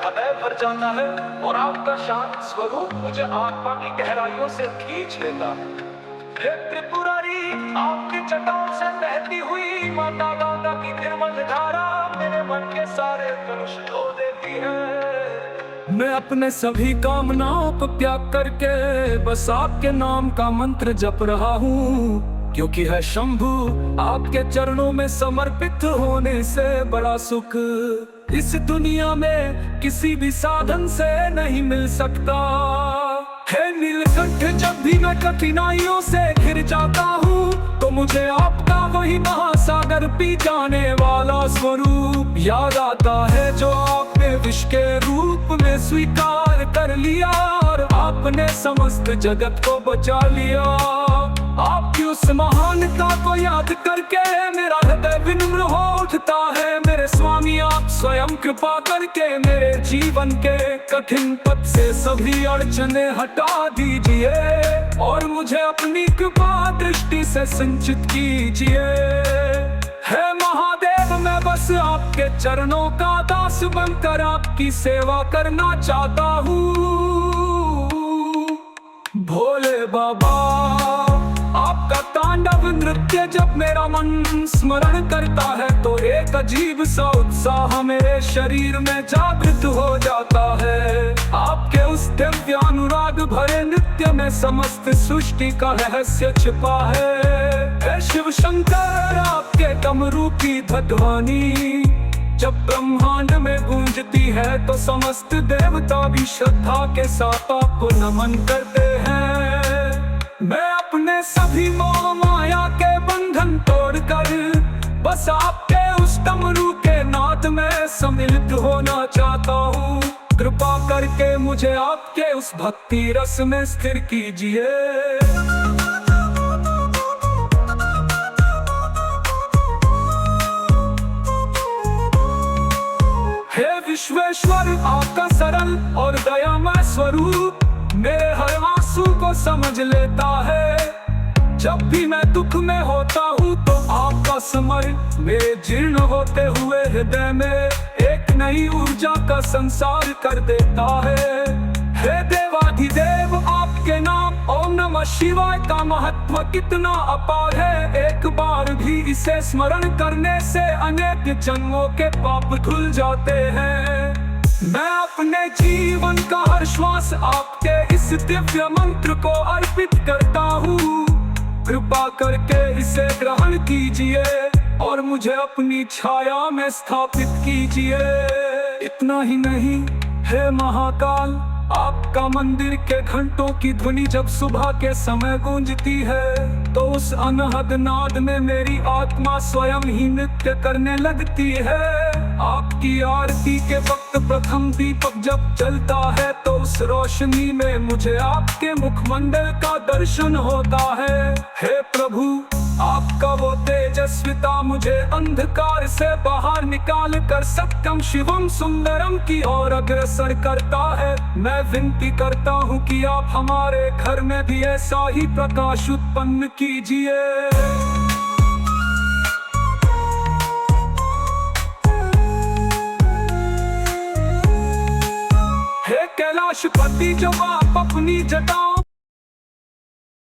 हृदय भर जाता है और आपका शांत स्वरूप मुझे आत्मा की गहराइयों से खींच लेता है। हे त्रिपुरारी, आपकी जटाओं से बहती हुई माता गंगा की निर्मल धारा मेरे मन के सारे कलुष धो देती है। मैं अपने सभी कामनाओं को त्याग करके बस आपके नाम का मंत्र जप रहा हूँ, क्योंकि है शंभु आपके चरणों में समर्पित होने से बड़ा सुख इस दुनिया में किसी भी साधन से नहीं मिल सकता। हे नीलकंठ, जब भी मैं कठिनाइयों से घिर जाता हूँ तो मुझे आपका वही महासागर पी जाने वाला स्वरूप याद आता है, जो आपने विष के रूप में स्वीकार कर लिया और आपने समस्त जगत को बचा लिया। आपकी उस महानता को याद करके मेरा हृदय विनम्र हो उठता है। मेरे स्वामी, आप स्वयं कृपा करके मेरे जीवन के कठिन पथ से सभी अड़चने हटा दीजिए और मुझे अपनी कृपा दृष्टि से सिंचित कीजिए। हे महादेव, मैं बस आपके चरणों का दास बनकर आपकी सेवा करना चाहता हूँ। भोले बाबा, आपका तांडव नृत्य जब मेरा मन स्मरण करता है तो एक अजीब सा उत्साह मेरे शरीर में जागृत हो जाता है। आपके उस दिव्य अनुराग भरे नृत्य में समस्त सृष्टि का रहस्य छिपा है। शिव शंकर, आपके डमरू की ध्वनि जब ब्रह्मांड में गूंजती है तो समस्त देवता भी श्रद्धा के साथ आपको नमन करते हैं। मैं अपने सभी मोह माया के बंधन तोड़कर बस आपके उस डमरू के नाद में सम्मिलित होना चाहता हूँ। कृपा करके मुझे आपके उस भक्ति रस में स्थिर कीजिए। हे विश्वेश्वर, आपका सरल और दयामय स्वरूप मेरे हर आंसू को समझ लेता है। जब भी मैं दुख में होता हूँ तो आपका समर मेरे जीर्ण होते हुए हृदय में एक नई ऊर्जा का संसार कर देता है। हे देवाधिदेव, आपके नाम ओम नमः शिवाय का महत्व कितना अपार है। एक बार भी इसे स्मरण करने से अनेक जन्मों के पाप धुल जाते हैं। मैं अपने जीवन का हर श्वास आपके इस दिव्य मंत्र को अर्पित करता हूँ। कृपा करके इसे ग्रहण कीजिए और मुझे अपनी छाया में स्थापित कीजिए। इतना ही नहीं, हे महाकाल, आपका मंदिर के घंटों की ध्वनि जब सुबह के समय गूंजती है तो उस अनहद नाद में मेरी आत्मा स्वयं ही नृत्य करने लगती है। आपकी आरती के वक्त प्रथम दीपक जब जलता है तो उस रोशनी में मुझे आपके मुखमंडल का दर्शन होता है। हे प्रभु, आपका वो तेजस्विता मुझे अंधकार से बाहर निकाल कर सत्यम शिवम सुंदरम की ओर अग्रसर करता है। मैं विनती करता हूँ कि आप हमारे घर में भी ऐसा ही प्रकाश उत्पन्न कीजिए। हे कैलाशपति, जब आप अपनी जटाओं